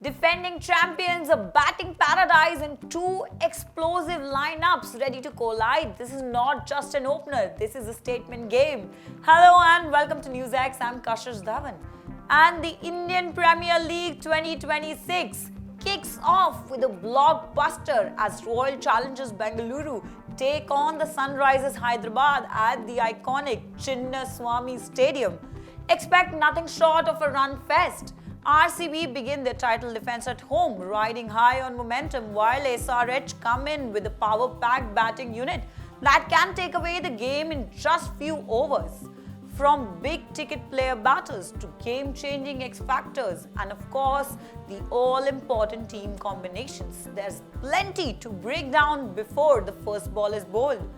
Defending champions, a batting paradise, and two explosive lineups ready to collide. This is not just an opener, this is a statement game. Hello and welcome to NewsX. I'm Kashish Dhawan. And the Indian Premier League 2026 kicks off with a blockbuster as Royal Challengers Bengaluru take on the Sunrisers Hyderabad at the iconic Chinnaswamy Stadium. Expect nothing short of a run fest. RCB begin their title defense at home, riding high on momentum, while SRH come in with a power-packed batting unit that can take away the game in just few overs. From big-ticket player batters to game-changing X-factors and of course the all-important team combinations, there's plenty to break down before the first ball is bowled.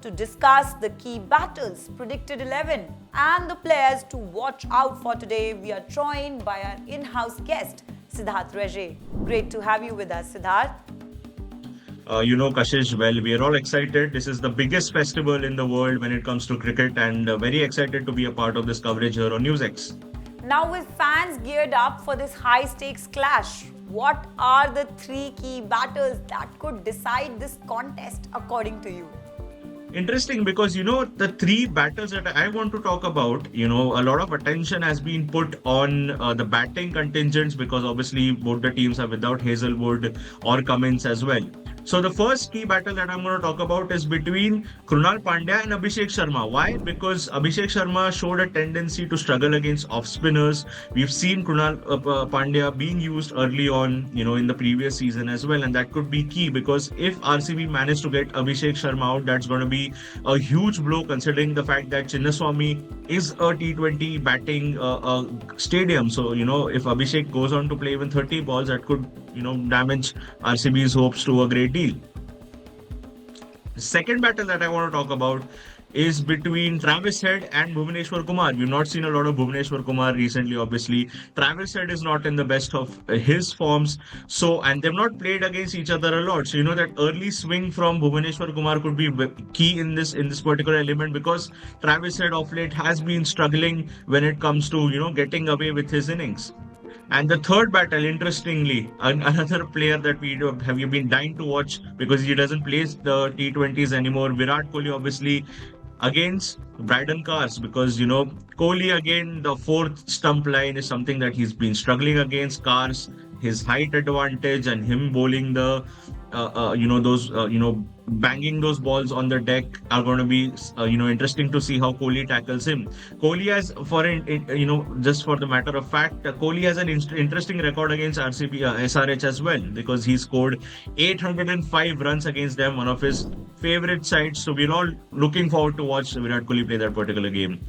To discuss the key battles, predicted 11 and the players to watch out for today, we are joined by our in-house guest, Siddharth Reje. Great to have you with us, Siddharth. Kashish, well, we are all excited. This is the biggest festival in the world when it comes to cricket and very excited to be a part of this coverage here on NewsX. Now with fans geared up for this high-stakes clash, what are the three key battles that could decide this contest according to you? Interesting because, the three battles that I want to talk about, a lot of attention has been put on the batting contingents because obviously both the teams are without Hazelwood or Cummins as well. So the first key battle that I'm going to talk about is between Krunal Pandya and Abhishek Sharma. Why? Because Abhishek Sharma showed a tendency to struggle against off spinners. We've seen Krunal Pandya being used early on, in the previous season as well. And that could be key because if RCB managed to get Abhishek Sharma out, that's going to be a huge blow considering the fact that Chinnaswamy is a T20 batting stadium. So, if Abhishek goes on to play even 30 balls, that could, damage RCB's hopes to a great deal. The second battle that I want to talk about is between Travis Head and Bhuvneshwar Kumar. We've not seen a lot of Bhuvneshwar Kumar recently, obviously. Travis Head is not in the best of his forms. And they've not played against each other a lot. So, that early swing from Bhuvneshwar Kumar could be key in this particular element because Travis Head of late has been struggling when it comes to, getting away with his innings. And the third battle, interestingly, another player that we have you been dying to watch because he doesn't play the T20s anymore. Virat Kohli, obviously, against Braden Cars because Kohli again the fourth stump line is something that he's been struggling against. Cars, his height advantage and him bowling the banging those balls on the deck are going to be interesting to see how Kohli tackles him. Kohli has just for the matter of fact, Kohli has an interesting record against RCB SRH as well because he scored 805 runs against them, one of his favorite sides. So we're all looking forward to watch Virat Kohli play that particular game.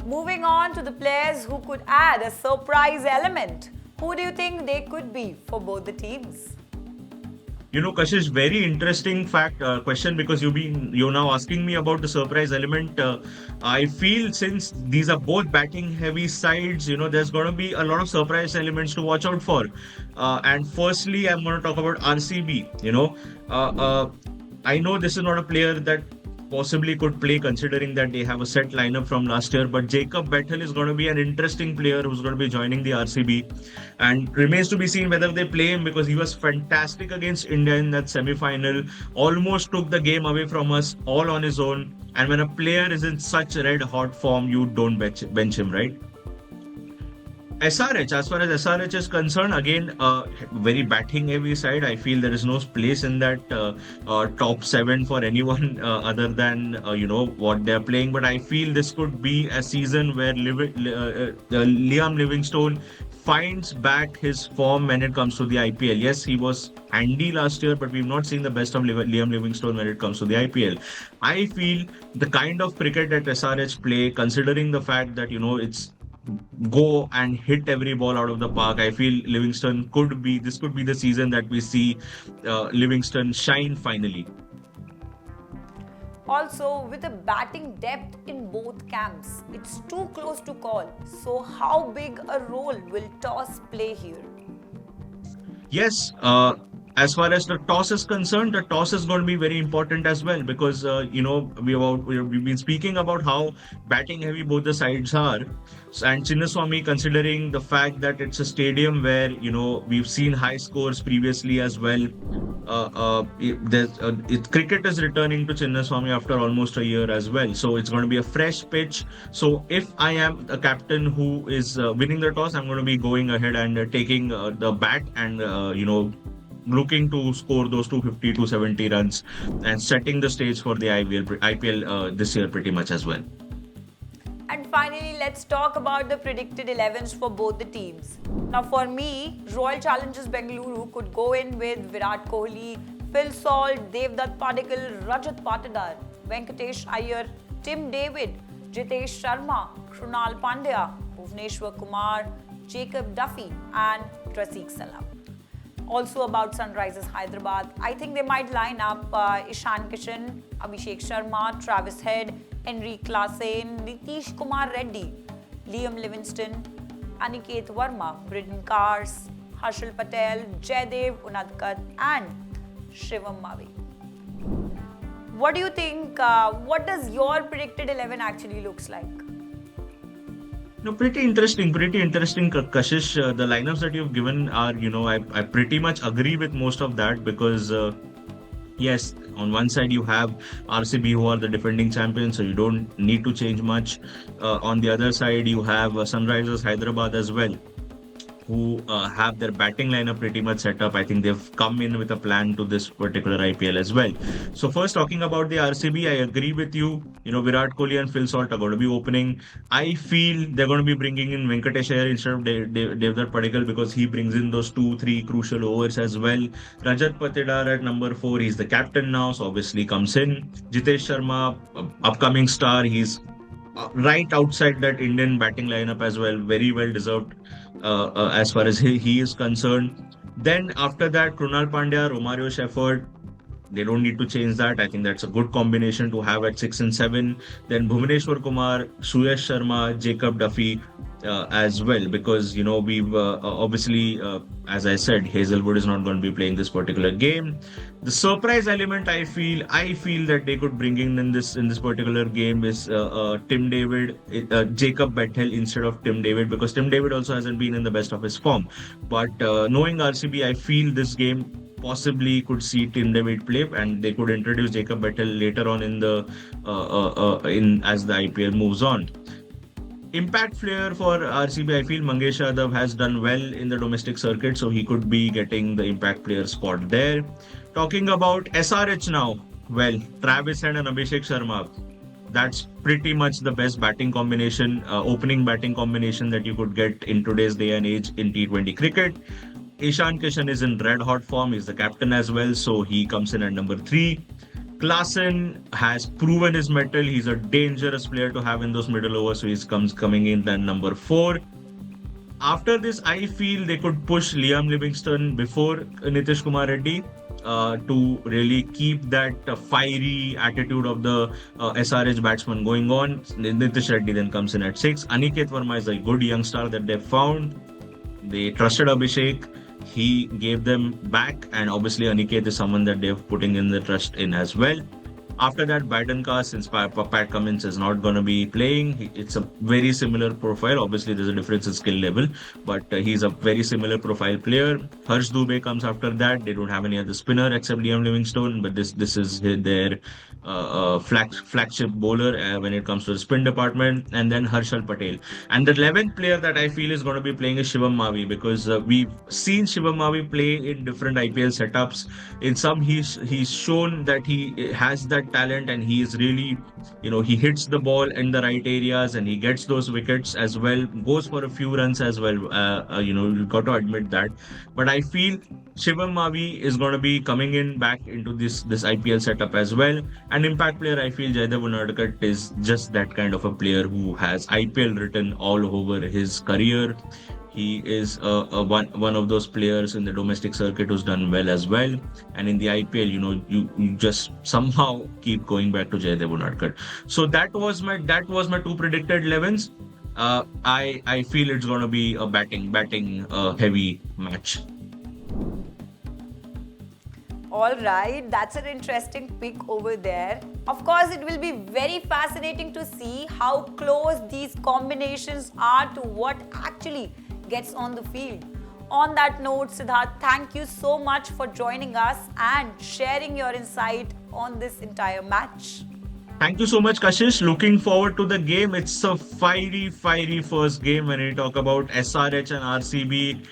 Moving on to the players who could add a surprise element. Who do you think they could be for both the teams? Kashish, very interesting question because you're now asking me about the surprise element. I feel since these are both batting heavy sides, there's going to be a lot of surprise elements to watch out for. And firstly, I'm going to talk about RCB. I know this is not a player that possibly could play considering that they have a set lineup from last year, but Jacob Bettel is going to be an interesting player who's going to be joining the RCB and remains to be seen whether they play him because he was fantastic against India in that semi-final, almost took the game away from us all on his own. And when a player is in such red hot form, you don't bench him, right? SRH, as far as SRH is concerned, again, very batting heavy side. I feel there is no place in that top 7 for anyone other than, what they're playing. But I feel this could be a season where Liam Livingstone finds back his form when it comes to the IPL. Yes, he was handy last year, but we've not seen the best of Liam Livingstone when it comes to the IPL. I feel the kind of cricket that SRH play, considering the fact that, it's go and hit every ball out of the park. I feel this could be the season that we see Livingston shine finally. Also, with a batting depth in both camps, it's too close to call. So, how big a role will toss play here? Yes, as far as the toss is concerned, the toss is going to be very important as well because we've been speaking about how batting heavy both the sides are. And Chinnaswamy, considering the fact that it's a stadium where we've seen high scores previously as well. Cricket is returning to Chinnaswamy after almost a year as well, so it's going to be a fresh pitch. So if I am a captain who is winning the toss, I'm going to be going ahead and taking the bat and looking to score those 250, 270 runs and setting the stage for the IPL this year pretty much as well. And finally, let's talk about the predicted 11s for both the teams. Now, for me, Royal Challengers Bengaluru could go in with Virat Kohli, Phil Salt, Devdutt Padikkal, Rajat Patidar, Venkatesh Iyer, Tim David, Jitesh Sharma, Krunal Pandya, Bhuvneshwar Kumar, Jacob Duffy, and Trasiq Salam. Also about Sunrisers Hyderabad, I think they might line up Ishan Kishan, Abhishek Sharma, Travis Head, Enrique Lassane, Nitish Kumar Reddy, Liam Livingston, Aniket Verma, Bridden Cars, Harshal Patel, Jaydev Unadkat, and Shivam Mavi. What do you think? What does your predicted 11 actually looks like? No, pretty interesting, Kashish. The lineups that you've given are, I pretty much agree with most of that because, yes, on one side you have RCB who are the defending champions, so you don't need to change much. On the other side, you have Sunrisers Hyderabad as well, who have their batting lineup pretty much set up. I think they've come in with a plan to this particular IPL as well. So first, talking about the RCB, I agree with you. Virat Kohli and Phil Salt are going to be opening. I feel they're going to be bringing in Venkatesh Iyer instead of Devdutt Padikkal because he brings in those 2-3 crucial overs as well. Rajat Patidar at number 4, he's the captain now, so obviously comes in. Jitesh Sharma, upcoming star, he's right outside that Indian batting lineup as well. Very well deserved as far as he is concerned. Then after that, Krunal Pandya, Romario Shepherd, they don't need to change that. I think that's a good combination to have at 6 and 7. Then Bhuvneshwar Kumar, Suyash Sharma, Jacob Duffy as well, because we've obviously, as I said, Hazelwood is not going to be playing this particular game. The surprise element I feel that they could bring in this particular game is Tim David, Jacob Bethel instead of Tim David, because Tim David also hasn't been in the best of his form. But knowing RCB, I feel this game possibly could see Tim David play, and they could introduce Jacob Bethel later on in the as the IPL moves on. Impact player for RCB, I feel Mangesh Yadav has done well in the domestic circuit, so he could be getting the impact player spot there. Talking about SRH now, well, Travis Head and Abhishek Sharma, that's pretty much the best batting combination, opening batting combination that you could get in today's day and age in T20 cricket. Ishan Kishan is in red hot form. He's the captain as well, so he comes in at number 3. Klaasen has proven his mettle. He's a dangerous player to have in those middle overs, so he's coming in at number 4. After this, I feel they could push Liam Livingston before Nitish Kumar Reddy to really keep that fiery attitude of the SRH batsman going on. Nitish Reddy then comes in at 6. Aniket Verma is a good young star that they found. They trusted Abhishek. He gave them back, and obviously Aniket is someone that they're putting in the trust in as well. After that, Biden since Pat Cummins is not going to be playing, it's a very similar profile. Obviously, there's a difference in skill level, but he's a very similar profile player. Harsh Dubey comes after that. They don't have any other spinner except Liam Livingstone, but this is their flagship bowler when it comes to the spin department. And then Harshal Patel. And the 11th player that I feel is going to be playing is Shivam Mavi, because we've seen Shivam Mavi play in different IPL setups. In some, he's shown that he has that talent, and he is really, he hits the ball in the right areas and he gets those wickets as well, goes for a few runs as well. You've got to admit that. But I feel Shivam Mavi is going to be coming in back into this IPL setup as well. And impact player, I feel Jaydev Unadkat is just that kind of a player who has IPL written all over his career. He is one of those players in the domestic circuit who's done well as well. And in the IPL, you just somehow keep going back to Jaydev Unadkat. So that was my 2 predicted 11s. I feel it's going to be a batting heavy match. All right, that's an interesting pick over there. Of course, it will be very fascinating to see how close these combinations are to what actually gets on the field. On that note, Siddharth, thank you so much for joining us and sharing your insight on this entire match. Thank you so much, Kashish. Looking forward to the game. It's a fiery first game when we talk about SRH and RCB.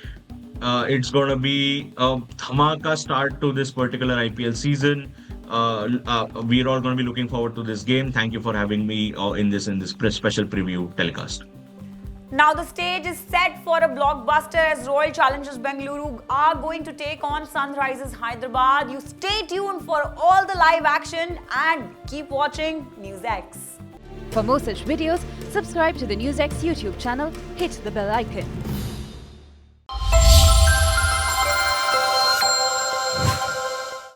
It's going to be a dhamaka start to this particular IPL season. We're all going to be looking forward to this game. Thank you for having me in this special preview telecast. Now the stage is set for a blockbuster as Royal Challengers Bengaluru are going to take on Sunrisers Hyderabad. You stay tuned for all the live action and keep watching NewsX. For more such videos, subscribe to the NewsX YouTube channel, hit the bell icon.